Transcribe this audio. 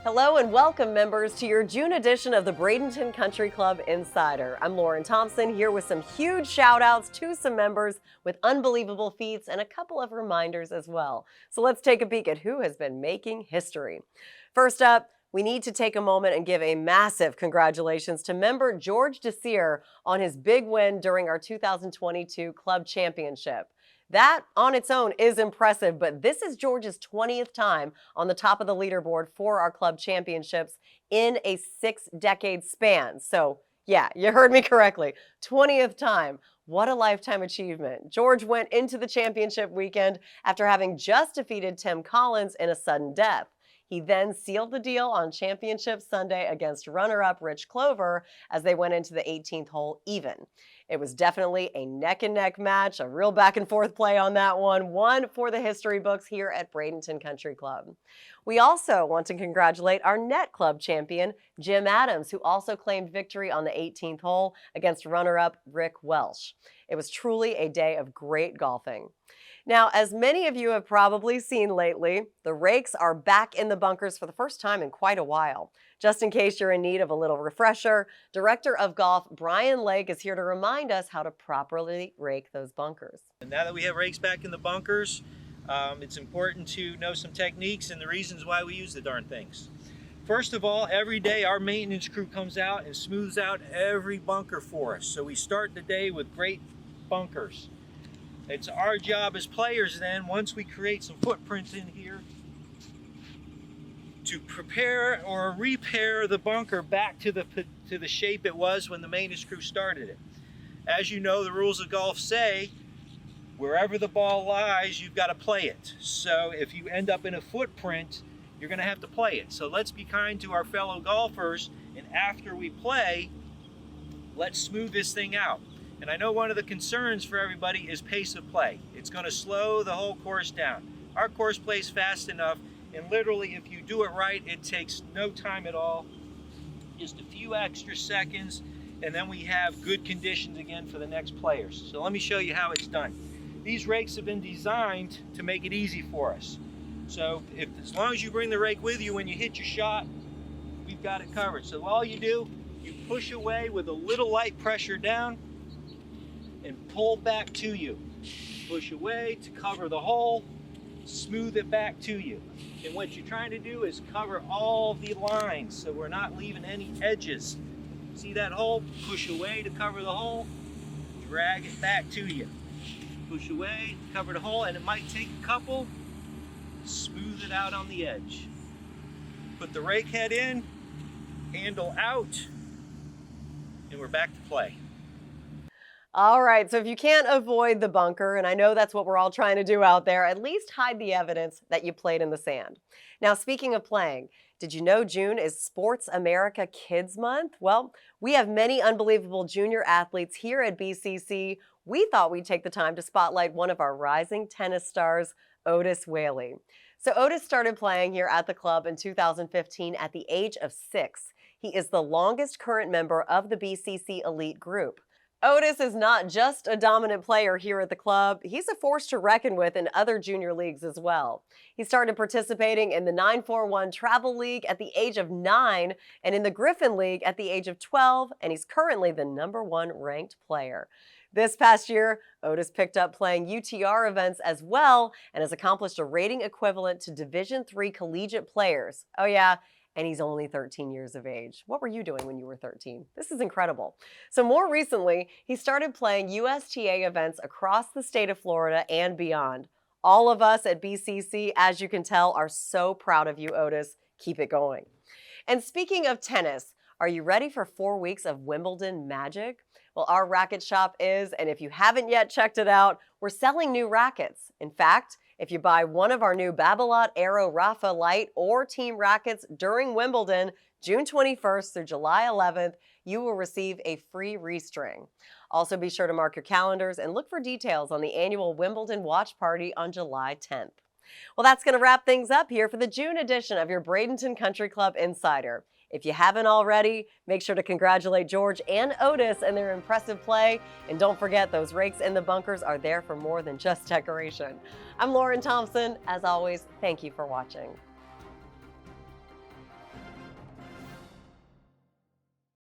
Hello and welcome, members, to your June edition of the Bradenton Country Club Insider. I'm Lauren Thompson, here with some huge shout outs to some members with unbelievable feats and a couple of reminders as well. So let's take a peek at who has been making history. First up, we need to take a moment and give a massive congratulations to member George Desir on his big win during our 2022 club championship. That on its own is impressive, but this is George's 20th time on the top of the leaderboard for our club championships in a 6-decade span. So yeah, you heard me correctly. 20th time. What a lifetime achievement. George went into the championship weekend after having just defeated Tim Collins in a sudden death. He then sealed the deal on Championship Sunday against runner-up Rich Clover as they went into the 18th hole even. It was definitely a neck-and-neck match, a real back-and-forth play on that one for the history books here at Bradenton Country Club. We also want to congratulate our net club champion, Jim Adams, who also claimed victory on the 18th hole against runner-up Rick Welsh. It was truly a day of great golfing. Now, as many of you have probably seen lately, the rakes are back in the bunkers for the first time in quite a while. Just in case you're in need of a little refresher, Director of Golf Brian Lake is here to remind us how to properly rake those bunkers. And now that we have rakes back in the bunkers, it's important to know some techniques and the reasons why we use the darn things. First of all, every day our maintenance crew comes out and smooths out every bunker for us. So we start the day with great bunkers. It's our job as players then, once we create some footprints in here, to prepare or repair the bunker back to the shape it was when the maintenance crew started it. As you know, the rules of golf say, wherever the ball lies, you've got to play it. So if you end up in a footprint, you're going to have to play it. So let's be kind to our fellow golfers, and after we play, let's smooth this thing out. And I know one of the concerns for everybody is pace of play. It's going to slow the whole course down. Our course plays fast enough, and literally if you do it right, it takes no time at all, just a few extra seconds, and then we have good conditions again for the next players. So let me show you how it's done. These rakes have been designed to make it easy for us. So as long as you bring the rake with you when you hit your shot, we've got it covered. So all you do, you push away with a little light pressure down, and pull back to you. Push away to cover the hole, smooth it back to you. And what you're trying to do is cover all the lines so we're not leaving any edges. See that hole? Push away to cover the hole, drag it back to you. Push away, cover the hole, and it might take a couple, smooth it out on the edge. Put the rake head in, handle out, and we're back to play. All right, so if you can't avoid the bunker, and I know that's what we're all trying to do out there, at least hide the evidence that you played in the sand. Now, speaking of playing, did you know June is Sports America Kids Month? Well, we have many unbelievable junior athletes here at BCC. We thought we'd take the time to spotlight one of our rising tennis stars, Otis Whaley. So Otis started playing here at the club in 2015 at the age of 6. He is the longest current member of the BCC elite group. Otis is not just a dominant player here at the club, he's a force to reckon with in other junior leagues as well. He started participating in the 941 Travel League at the age of 9 and in the Griffin League at the age of 12, and he's currently the #1 ranked player. This past year, Otis picked up playing UTR events as well and has accomplished a rating equivalent to Division III collegiate players. Oh yeah, and he's only 13 years of age. What were you doing when you were 13? This is incredible. So more recently, he started playing USTA events across the state of Florida and beyond. All of us at BCC, as you can tell, are so proud of you, Otis. Keep it going. And speaking of tennis, are you ready for 4 weeks of Wimbledon magic? Well, our racket shop is, and if you haven't yet checked it out, we're selling new rackets. In fact, if you buy one of our new Babolat Aero Rafa Light or Team rackets during Wimbledon, June 21st through July 11th, you will receive a free restring. Also be sure to mark your calendars and look for details on the annual Wimbledon watch party on July 10th. Well, that's going to wrap things up here for the June edition of your Bradenton Country Club Insider. If you haven't already, make sure to congratulate George and Otis and their impressive play. And don't forget, those rakes in the bunkers are there for more than just decoration. I'm Lauren Thompson. As always, thank you for watching.